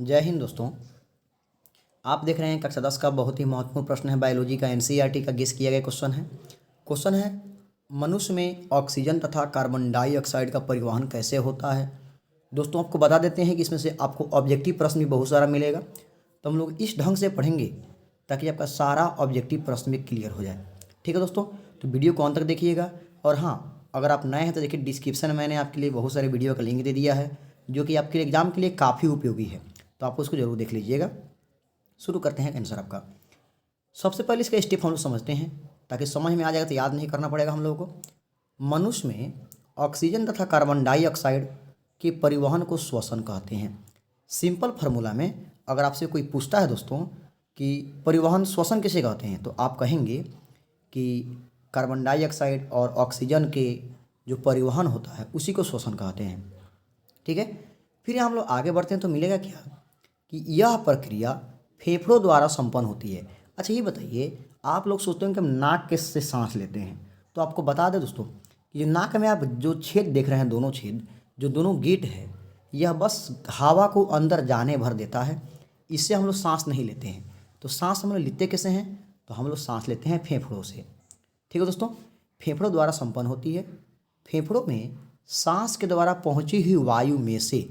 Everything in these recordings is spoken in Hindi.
जय हिंद दोस्तों। आप देख रहे हैं कक्षा 10 का बहुत ही महत्वपूर्ण प्रश्न है। बायोलॉजी का एनसीईआरटी का गेस किया गया क्वेश्चन है मनुष्य में ऑक्सीजन तथा कार्बन डाइऑक्साइड का परिवहन कैसे होता है। दोस्तों आपको बता देते हैं कि इसमें से आपको ऑब्जेक्टिव प्रश्न भी बहुत सारा मिलेगा, तो हम लोग इस ढंग से पढ़ेंगे ताकि आपका सारा ऑब्जेक्टिव प्रश्न भी क्लियर हो जाए। ठीक है दोस्तों, तो वीडियो को अंत तक देखिएगा। और हाँ, अगर आप नए हैं तो देखिए डिस्क्रिप्शन में मैंने आपके लिए बहुत सारे वीडियो का लिंक दे दिया है जो कि आपके एग्जाम के लिए काफ़ी उपयोगी है, तो आप उसको जरूर देख लीजिएगा। शुरू करते हैं आंसर आपका। सबसे पहले इसका स्टेप हम लोग समझते हैं ताकि समझ में आ जाएगा, तो याद नहीं करना पड़ेगा हम लोगों को। मनुष्य में ऑक्सीजन तथा कार्बन डाइऑक्साइड के परिवहन को श्वसन कहते हैं। सिंपल फार्मूला में अगर आपसे कोई पूछता है दोस्तों कि परिवहन श्वसन किसे कहते हैं, तो आप कहेंगे कि कार्बन डाइऑक्साइड और ऑक्सीजन के जो परिवहन होता है उसी को श्वसन कहते हैं। ठीक है, फिर हम लोग आगे बढ़ते हैं तो मिलेगा क्या कि यह प्रक्रिया फेफड़ों द्वारा संपन्न होती है। अच्छा ये बताइए, आप लोग सोचते हैं कि हम नाक के से सांस लेते हैं, तो आपको बता दें दोस्तों कि जो नाक में आप जो छेद देख रहे हैं, दोनों छेद जो दोनों गेट है, यह बस हवा को अंदर जाने भर देता है। इससे हम लोग सांस नहीं लेते हैं। तो सांस हम लोग लेते कैसे हैं, तो हम लोग सांस लेते हैं फेफड़ों से। ठीक है दोस्तों, फेफड़ों द्वारा संपन्न होती है। फेफड़ों में सांस के द्वारा पहुंची हुई वायु में से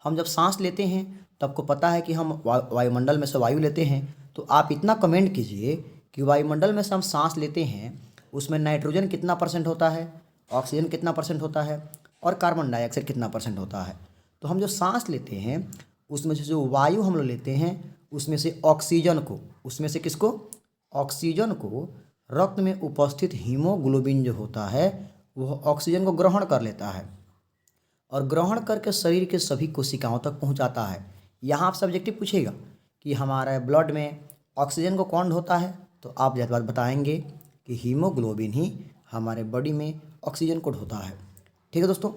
हम जब सांस लेते हैं तो आपको पता है कि हम वायुमंडल में से वायु लेते हैं। तो आप इतना कमेंट कीजिए कि वायुमंडल में से हम सांस लेते हैं उसमें नाइट्रोजन कितना परसेंट होता है, ऑक्सीजन कितना परसेंट होता है और कार्बन डाइऑक्साइड कितना परसेंट होता है। तो हम जो सांस लेते हैं उसमें से जो वायु हम लोग लेते हैं उसमें से ऑक्सीजन को, उसमें से किसको, ऑक्सीजन को रक्त में उपस्थित हीमोग्लोबिन जो होता है वह ऑक्सीजन को ग्रहण कर लेता है और ग्रहण करके शरीर के सभी कोशिकाओं तक पहुंचाता है। यहाँ आप सब्जेक्टिव पूछेगा कि हमारे ब्लड में ऑक्सीजन को कौन ढोता है, तो आप जब बात बताएंगे कि हीमोग्लोबिन ही हमारे बॉडी में ऑक्सीजन को ढोता है। ठीक है दोस्तों,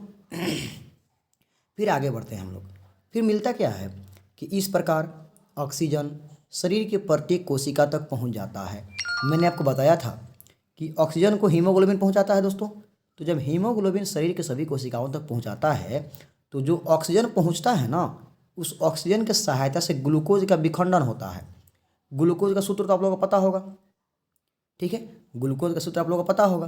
फिर आगे बढ़ते हैं हम लोग। फिर मिलता क्या है कि इस प्रकार ऑक्सीजन शरीर के प्रत्येक कोशिका तक पहुँच जाता है। मैंने आपको बताया था कि ऑक्सीजन को हीमोग्लोबिन पहुँचाता है दोस्तों। तो जब हीमोग्लोबिन शरीर के सभी कोशिकाओं तक पहुंचाता है तो जो ऑक्सीजन पहुंचता है ना, उस ऑक्सीजन के सहायता से ग्लूकोज का विखंडन होता है। ग्लूकोज का सूत्र तो आप लोगों को पता होगा। ठीक है, ग्लूकोज का सूत्र आप लोगों को पता होगा।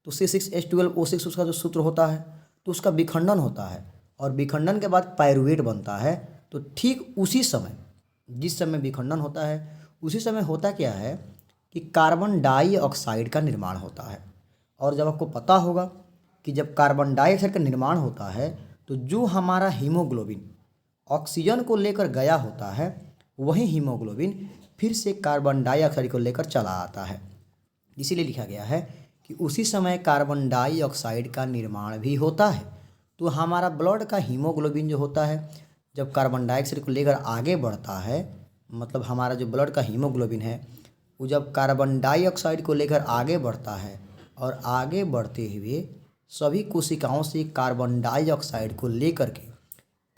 तो C6H12O6 उसका जो सूत्र होता है, तो उसका विखंडन होता है और विखंडन के बाद पायरुवेट बनता है। तो ठीक उसी समय, जिस समय विखंडन होता है उसी समय होता क्या है कि कार्बन डाइऑक्साइड का निर्माण होता है। और जब आपको पता होगा कि जब कार्बन डाइऑक्साइड का निर्माण होता है तो जो हमारा हीमोग्लोबिन ऑक्सीजन को लेकर गया होता है वही हीमोग्लोबिन फिर से कार्बन डाइऑक्साइड को लेकर चला आता है। इसीलिए लिखा गया है कि उसी समय कार्बन डाइऑक्साइड का निर्माण भी होता है। तो हमारा ब्लड का हीमोग्लोबिन जो होता है जब कार्बन डाइऑक्साइड को लेकर आगे बढ़ता है, मतलब हमारा जो ब्लड का हीमोग्लोबिन है वो जब कार्बन डाइऑक्साइड को लेकर आगे बढ़ता है और आगे बढ़ते हुए सभी कोशिकाओं से कार्बन डाइऑक्साइड को लेकर के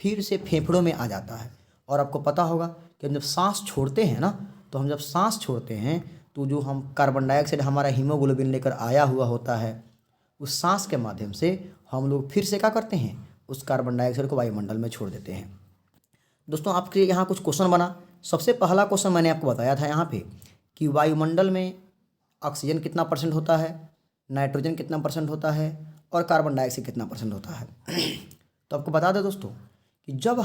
फिर से फेफड़ों में आ जाता है। और आपको पता होगा कि हम जब सांस छोड़ते हैं ना, तो हम जब सांस छोड़ते हैं तो जो हम कार्बन डाइऑक्साइड हमारा हीमोग्लोबिन लेकर आया हुआ होता है उस सांस के माध्यम से हम लोग फिर से क्या करते हैं, उस कार्बन डाइऑक्साइड को वायुमंडल में छोड़ देते हैं। दोस्तों आपके लिए यहाँ कुछ क्वेश्चन बना। सबसे पहला क्वेश्चन मैंने आपको बताया था यहाँ पे कि वायुमंडल में ऑक्सीजन कितना परसेंट होता है, नाइट्रोजन कितना परसेंट होता है और कार्बन डाइऑक्साइड कितना परसेंट होता है। तो आपको बता दें दोस्तों कि जब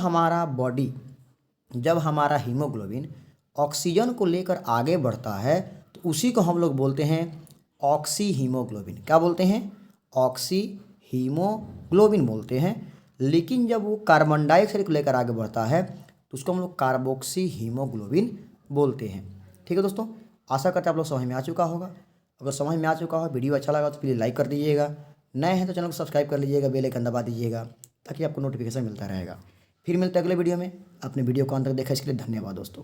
हमारा हीमोग्लोबिन ऑक्सीजन को लेकर आगे बढ़ता है तो उसी को हम लोग बोलते हैं ऑक्सी हीमोग्लोबिन। क्या बोलते हैं, ऑक्सी हीमोग्लोबिन बोलते हैं। लेकिन जब वो कार्बन डाइऑक्साइड को लेकर आगे बढ़ता है तो उसको हम लोग कार्बोक्सी हीमोग्लोबिन बोलते हैं। ठीक है दोस्तों, आशा करते हैं आप लोग समझ में आ चुका होगा। अगर समझ में आ चुका हो, वीडियो अच्छा लगा तो प्लीज़ लाइक कर दीजिएगा। नए हैं तो चैनल को सब्सक्राइब कर लीजिएगा, बेल आइकन दबा दीजिएगा ताकि आपको नोटिफिकेशन मिलता रहेगा। फिर मिलते हैं अगले वीडियो में। अपने वीडियो को अंत तक देखा इसके लिए धन्यवाद दोस्तों।